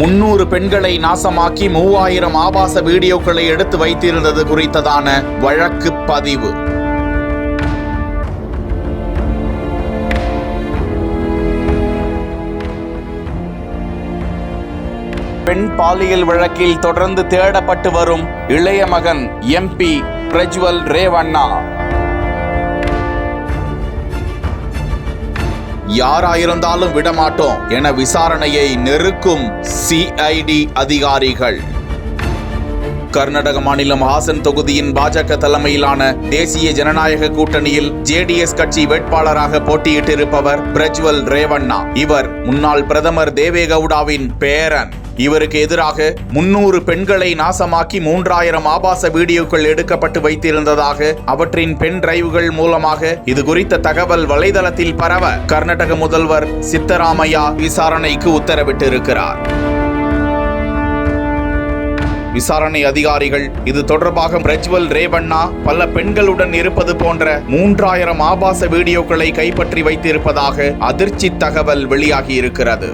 300 பெண்களை நாசமாக்கி 3000 ஆபாச வீடியோக்களை எடுத்து வைத்திருந்தது குறித்ததான வழக்கு பதிவு. பெண் பாலியல் வழக்கில் தொடர்ந்து தேடப்பட்டு வரும் இளைய மகன் MP பிரஜ்வல் ரேவண்ணா யாராயிருந்தாலும் விடமாட்டோம் என விசாரணையை நெருக்கும் CID அதிகாரிகள். கர்நாடக மாநிலம் ஹாசன் தொகுதியின் பாஜக தலைமையிலான தேசிய ஜனநாயக கூட்டணியில் JDS கட்சி வேட்பாளராக போட்டியிட்டிருப்பவர் பிரஜ்வல் ரேவண்ணா. இவர் முன்னாள் பிரதமர் தேவேகவுடாவின் பேரன். இவருக்கு எதிராக 300 பெண்களை நாசமாக்கி 3000 ஆபாச வீடியோக்கள் எடுக்கப்பட்டு வைத்திருந்ததாக அவற்றின் பென் டிரைவுகள் மூலமாக இது குறித்த தகவல் வலைதளத்தில் பரவ கர்நாடக முதல்வர் சித்தராமையா விசாரணைக்கு உத்தரவிட்டிருக்கிறார். விசாரணை அதிகாரிகள் இது தொடர்பாக பிரஜ்வல் ரேவண்ணா பல பெண்களுடன் இருப்பது போன்ற 3000 ஆபாச வீடியோக்களை கைப்பற்றி வைத்திருப்பதாக அதிர்ச்சி தகவல் வெளியாகி இருக்கிறது.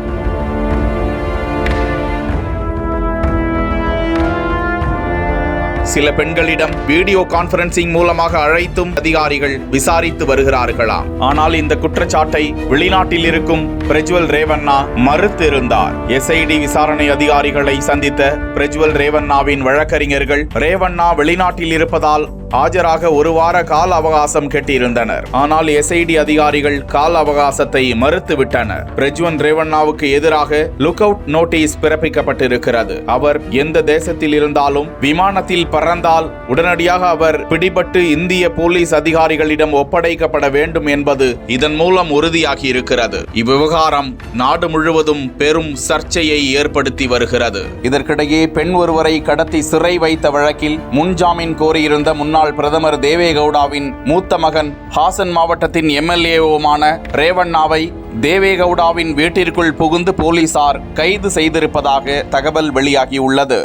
சில பெண்களிடம் வீடியோ கான்பரன்சிங் மூலமாக அழைத்தும் அதிகாரிகள் விசாரித்து வருகிறார்களாம். ஆனால் இந்த குற்றச்சாட்டை வெளிநாட்டில் இருக்கும் பிரஜ்வல் ரேவண்ணா மறுத்திருந்தார். SID விசாரணை அதிகாரிகளை சந்தித்த பிரஜ்வல் ரேவண்ணாவின் வழக்கறிஞர்கள் ரேவண்ணா வெளிநாட்டில் இருப்பதால் ஆஜராக 1 வார கால அவகாசம் கேட்டிருந்தனர். ஆனால் SID அதிகாரிகள் கால அவகாசத்தை மறுத்துவிட்டனர். பிரஜ்வல் ரேவண்ணாவுக்கு எதிராக லுக் அவுட் நோட்டீஸ் பிறப்பிக்கப்பட்டிருக்கிறது. அவர் எந்த தேசத்தில் இருந்தாலும் விமானத்தில் பறந்தால் உடனடியாக அவர் பிடிபட்டு இந்திய போலீஸ் அதிகாரிகளிடம் ஒப்படைக்கப்பட வேண்டும் என்பது இதன் மூலம் உறுதியாகி இருக்கிறது. இவ்விவகாரம் நாடு முழுவதும் பெரும் சர்ச்சையை ஏற்படுத்தி வருகிறது. இதற்கிடையே பெண் ஒருவரை கடத்தி சிறை வைத்த வழக்கில் முன்ஜாமீன் கோரியிருந்த முன்னாள் பிரதமர் தேவேகவுடாவின் மூத்த மகன் ஹாசன் மாவட்டத்தின் MLAவுமான ரேவண்ணாவை தேவேகவுடாவின் வீட்டிற்குள் புகுந்து போலீசார் கைது செய்திருப்பதாக தகவல் வெளியாகியுள்ளது.